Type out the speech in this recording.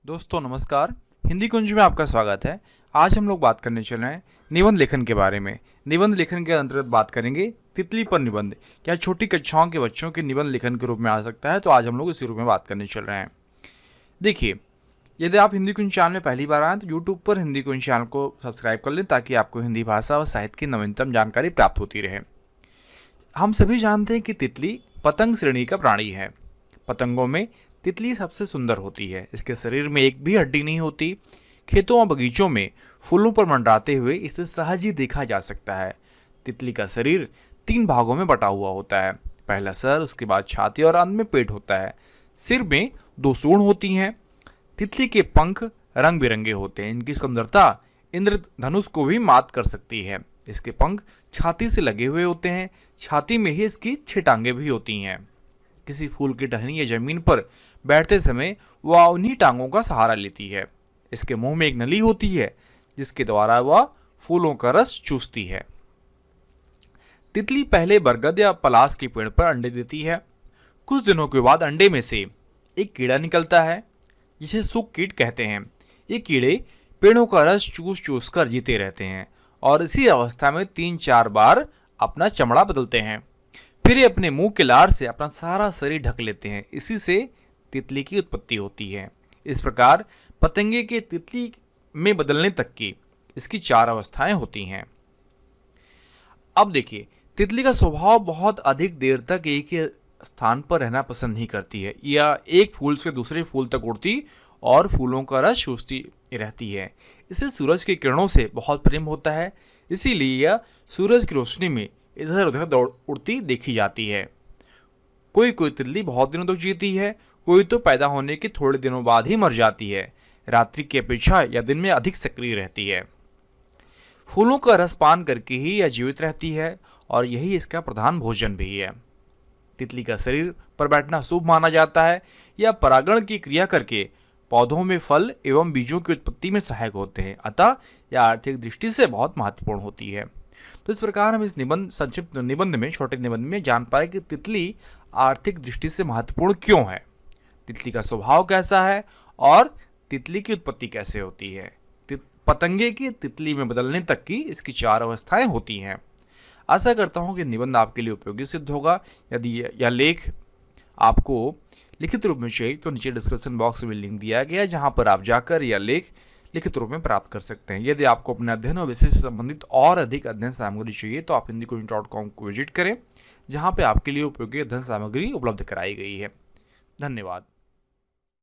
दोस्तों नमस्कार। हिंदी कुंज में आपका स्वागत है। आज हम लोग बात करने चल रहे हैं निबंध लेखन के बारे में। निबंध लेखन के अंतर्गत बात करेंगे तितली पर निबंध, क्या छोटी कक्षाओं के बच्चों के निबंध लेखन के रूप में आ सकता है। तो आज हम लोग इसी रूप में बात करने चल रहे हैं। देखिए, यदि आप हिंदी कुंज चैनल में पहली बार आएँ तो यूट्यूब पर हिंदी कुंज चैनल को सब्सक्राइब कर लें, ताकि आपको हिंदी भाषा व साहित्य की नवीनतम जानकारी प्राप्त होती रहे। हम सभी जानते हैं कि तितली पतंग श्रेणी का प्राणी है। पतंगों में तितली सबसे सुंदर होती है। इसके शरीर में एक भी हड्डी नहीं होती। खेतों और बगीचों में फूलों पर मंडराते हुए इसे सहज ही देखा जा सकता है। तितली का शरीर 3 भागों में बटा हुआ होता है। पहला सर, उसके बाद छाती और अंत में पेट होता है। सिर में 2 सूंड होती हैं। तितली के पंख रंग बिरंगे होते हैं। इनकी सुंदरता इंद्रधनुष को भी मात कर सकती है। इसके पंख छाती से लगे हुए होते हैं। छाती में ही इसकी 6 टांगें भी होती हैं। किसी फूल की टहनी या जमीन पर बैठते समय वह उन्हीं टांगों का सहारा लेती है। इसके मुंह में एक नली होती है, जिसके द्वारा वह फूलों का रस चूसती है। तितली पहले बरगद या पलास के पेड़ पर अंडे देती है। कुछ दिनों के बाद अंडे में से एक कीड़ा निकलता है, जिसे सुक कीट कहते हैं। ये कीड़े पेड़ों का रस चूस चूस कर जीते रहते हैं और इसी अवस्था में 3-4 बार अपना चमड़ा बदलते हैं। फिर ये अपने मुंह के लार से अपना सारा शरीर ढक लेते हैं। इसी से तितली की उत्पत्ति होती है। इस प्रकार पतंगे के तितली में बदलने तक की इसकी 4 अवस्थाएं होती हैं। अब देखिए, तितली का स्वभाव बहुत अधिक देर तक एक ही स्थान पर रहना पसंद नहीं करती है। यह एक फूल से दूसरे फूल तक उड़ती और फूलों का रस चूसती रहती है। इसे सूरज की किरणों से बहुत प्रेम होता है, इसीलिए यह सूरज की रोशनी में इधर उधर दौड़ उड़ती देखी जाती है। कोई कोई तितली बहुत दिनों तक जीती है, कोई तो पैदा होने के थोड़े दिनों बाद ही मर जाती है। रात्रि की अपेक्षा या दिन में अधिक सक्रिय रहती है। फूलों का रस पान करके ही यह जीवित रहती है और यही इसका प्रधान भोजन भी है। तितली का शरीर पर बैठना शुभ माना जाता है। यह परागण की क्रिया करके पौधों में फल एवं बीजों की उत्पत्ति में सहायक होते हैं। अतः यह आर्थिक दृष्टि से बहुत महत्वपूर्ण होती है। तो इस प्रकार हम इस संक्षिप्त निबंध में, छोटे निबंध में जान पाए कि तितली आर्थिक दृष्टि से महत्वपूर्ण क्यों है, तितली का स्वभाव कैसा है और तितली की उत्पत्ति कैसे होती है। पतंगे की तितली में बदलने तक की इसकी 4 अवस्थाएं होती हैं। आशा करता हूं कि निबंध आपके लिए उपयोगी सिद्ध होगा। यदि यह लेख आपको लिखित रूप में चाहिए तो नीचे डिस्क्रिप्शन बॉक्स में लिंक दिया गया है, जहां पर आप जाकर यह लेख लिखित रूप में प्राप्त कर सकते हैं। यदि आपको अपने अध्ययन और विषय से संबंधित और अधिक अध्ययन सामग्री चाहिए तो आप hindikunj.com को विजिट करें, जहां पे आपके लिए उपयोगी अध्ययन सामग्री उपलब्ध कराई गई है। धन्यवाद।